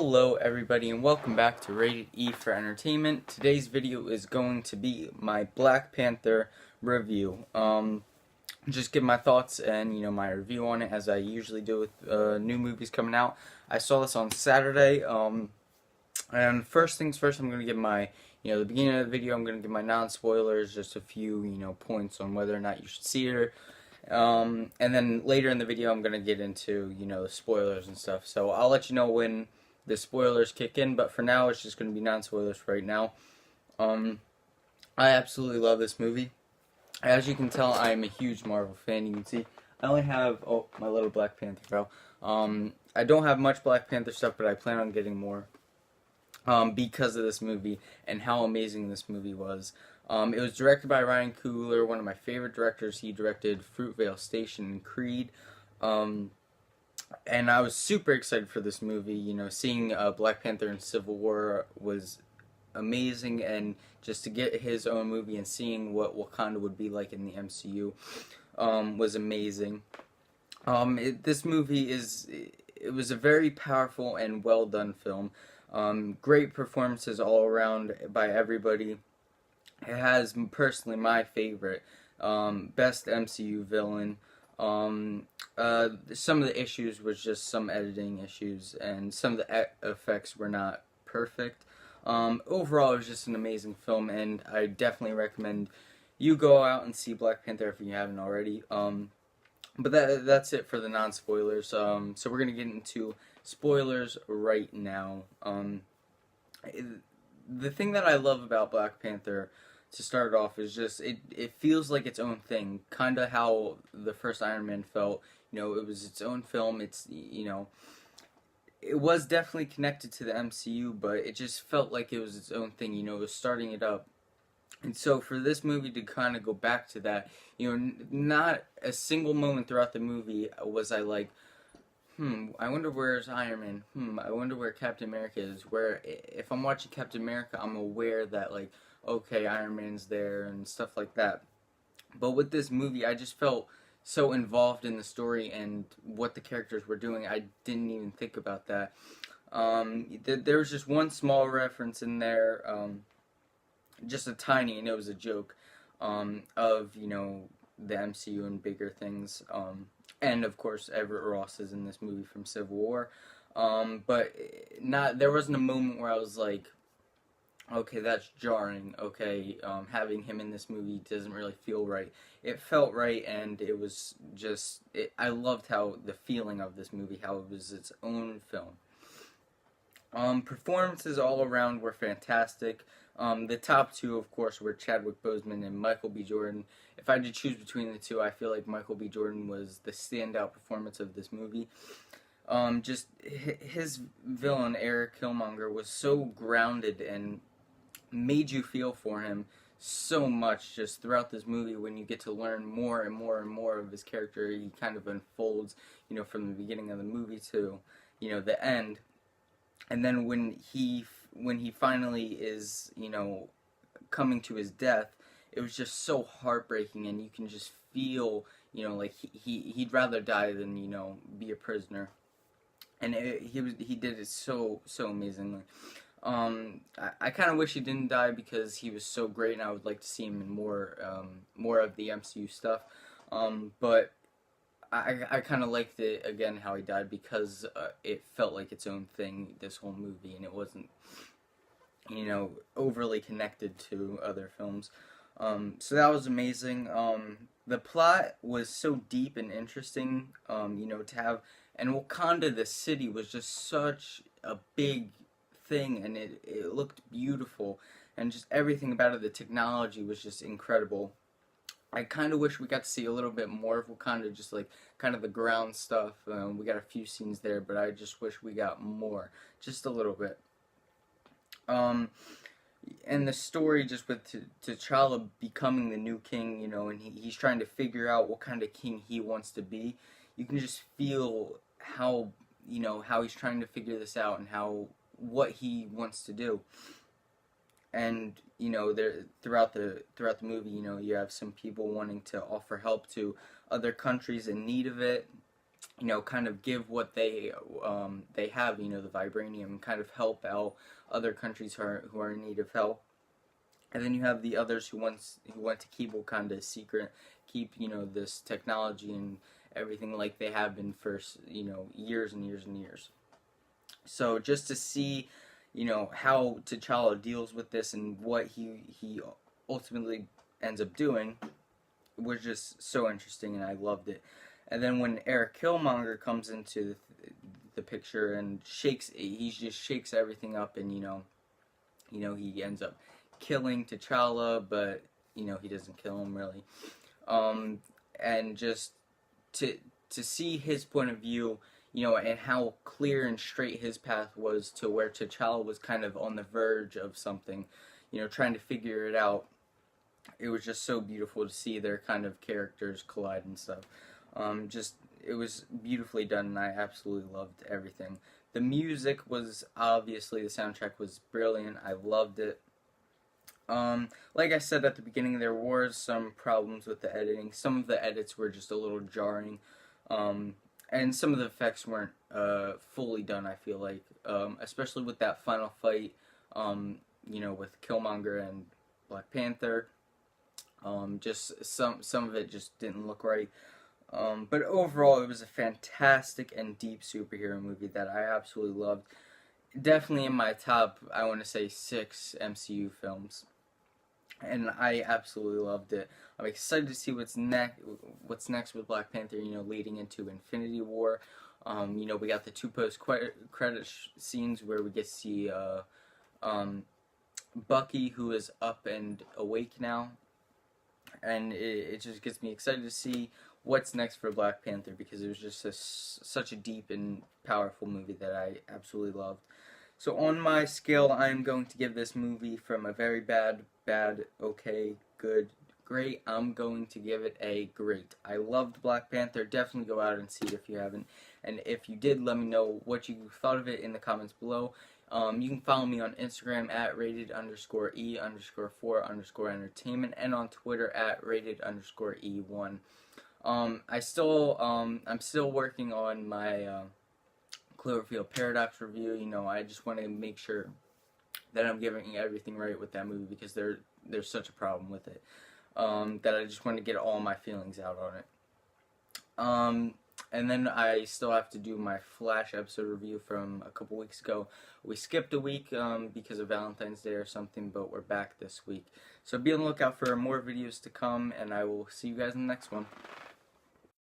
Hello everybody and welcome back to Rated E for Entertainment. Today's video is going to be my Black Panther review. Just give my thoughts and my review on it as I usually do with new movies coming out. I saw this on Saturday. And first things first, I'm going to give my the beginning of the video. I'm going to give my non-spoilers, just a few points on whether or not you should see it. And then later in the video, I'm going to get into the spoilers and stuff. So I'll let you know when the spoilers kick in, but for now it's just going to be non-spoilers right now. I absolutely love this movie. As you can tell, I am a huge Marvel fan. You can see I only have my little Black Panther fell. I don't have much Black Panther stuff, but I plan on getting more because of this movie and how amazing this movie was. It was directed by Ryan Coogler, one of my favorite directors. He directed Fruitvale Station and Creed. And I was super excited for this movie. Seeing Black Panther in Civil War was amazing, and just to get his own movie and seeing what Wakanda would be like in the MCU was amazing. This movie it was a very powerful and well done film. Great performances all around by everybody. It has personally my favorite, best MCU villain. Some of the issues was just some editing issues, and some of the effects were not perfect. Overall, it was just an amazing film, and I definitely recommend you go out and see Black Panther if you haven't already. But that's it for the non-spoilers. So we're gonna get into spoilers right now. The thing that I love about Black Panther, to start off, is just it feels like its own thing, kind of how the first Iron Man felt. It was its own film. It was definitely connected to the MCU, but it just felt like it was its own thing. It was starting it up. And so for this movie to kind of go back to that, not a single moment throughout the movie was I like, I wonder where's Iron Man. I wonder where Captain America is. Where if I'm watching Captain America, I'm aware that, like, okay, Iron Man's there and stuff like that. But with this movie, I just felt so involved in the story and what the characters were doing. I didn't even think about that. There was just one small reference in there, just a tiny, and it was a joke, of the MCU and bigger things. And of course, Everett Ross is in this movie from Civil War. But there wasn't a moment where I was like, okay, that's jarring. Okay, having him in this movie doesn't really feel right. It felt right, and it was just, I loved how the feeling of this movie, how it was its own film. Performances all around were fantastic. The top two, of course, were Chadwick Boseman and Michael B. Jordan. If I had to choose between the two, I feel like Michael B. Jordan was the standout performance of this movie. Just his villain, Eric Killmonger, was so grounded and made you feel for him so much just throughout this movie. When you get to learn more and more and more of his character, he kind of unfolds, from the beginning of the movie to, the end. And then when he finally is, coming to his death, it was just so heartbreaking, and you can just feel, like he'd rather die than, be a prisoner. And he did it so amazingly. I kind of wish he didn't die because he was so great, and I would like to see him in more of the MCU stuff. But I kind of liked it, again, how he died, because it felt like its own thing, this whole movie, and it wasn't, overly connected to other films. So that was amazing. The plot was so deep and interesting, to have, and Wakanda, the city, was just such a big thing, and it looked beautiful, and just everything about it, the technology was just incredible. I kind of wish we got to see a little bit more of Wakanda, just like kind of the ground stuff. We got a few scenes there, but I just wish we got more, just a little bit. And the story, just with T'Challa becoming the new king, and he's trying to figure out what kind of king he wants to be. You can just feel how he's trying to figure this out, and what he wants to do. And there throughout the movie, you have some people wanting to offer help to other countries in need of it, kind of give what they have, the vibranium, kind of help out other countries who are in need of help. And then you have the others who want to keep Wakanda secret, keep this technology and everything like they have been for years and years and years. So just to see how T'Challa deals with this and what he ultimately ends up doing was just so interesting, and I loved it. And then when Eric Killmonger comes into the picture and he just shakes everything up, and he ends up killing T'Challa, but he doesn't kill him really. And just to see his point of view, and how clear and straight his path was to where T'Challa was kind of on the verge of something, trying to figure it out. It was just so beautiful to see their kind of characters collide and stuff. It was beautifully done, and I absolutely loved everything. The music was obviously, the soundtrack was brilliant. I loved it. Like I said at the beginning, there were some problems with the editing. Some of the edits were just a little jarring. And some of the effects weren't fully done, I feel like. Especially with that final fight, with Killmonger and Black Panther. Just some of it just didn't look right. But overall, it was a fantastic and deep superhero movie that I absolutely loved. Definitely in my top, I want to say, 6 MCU films. And I absolutely loved it. I'm excited to see what's next with Black Panther, leading into Infinity War. We got the 2 post-credit scenes where we get to see Bucky, who is up and awake now. And it just gets me excited to see what's next for Black Panther, because it was just such a deep and powerful movie that I absolutely loved. So on my scale, I'm going to give this movie from a very bad, okay, good, great, I'm going to give it a great. I loved Black Panther. Definitely go out and see it if you haven't. And if you did, let me know what you thought of it in the comments below. You can follow me on Instagram at rated_E_4_entertainment and on Twitter at rated_E1. I'm still working on my Cloverfield Paradox review. I just want to make sure that I'm giving everything right with that movie, because there's such a problem with it, that I just want to get all my feelings out on it. And then I still have to do my Flash episode review from a couple weeks ago. We skipped a week because of Valentine's Day or something, but we're back this week. So be on the lookout for more videos to come, and I will see you guys in the next one.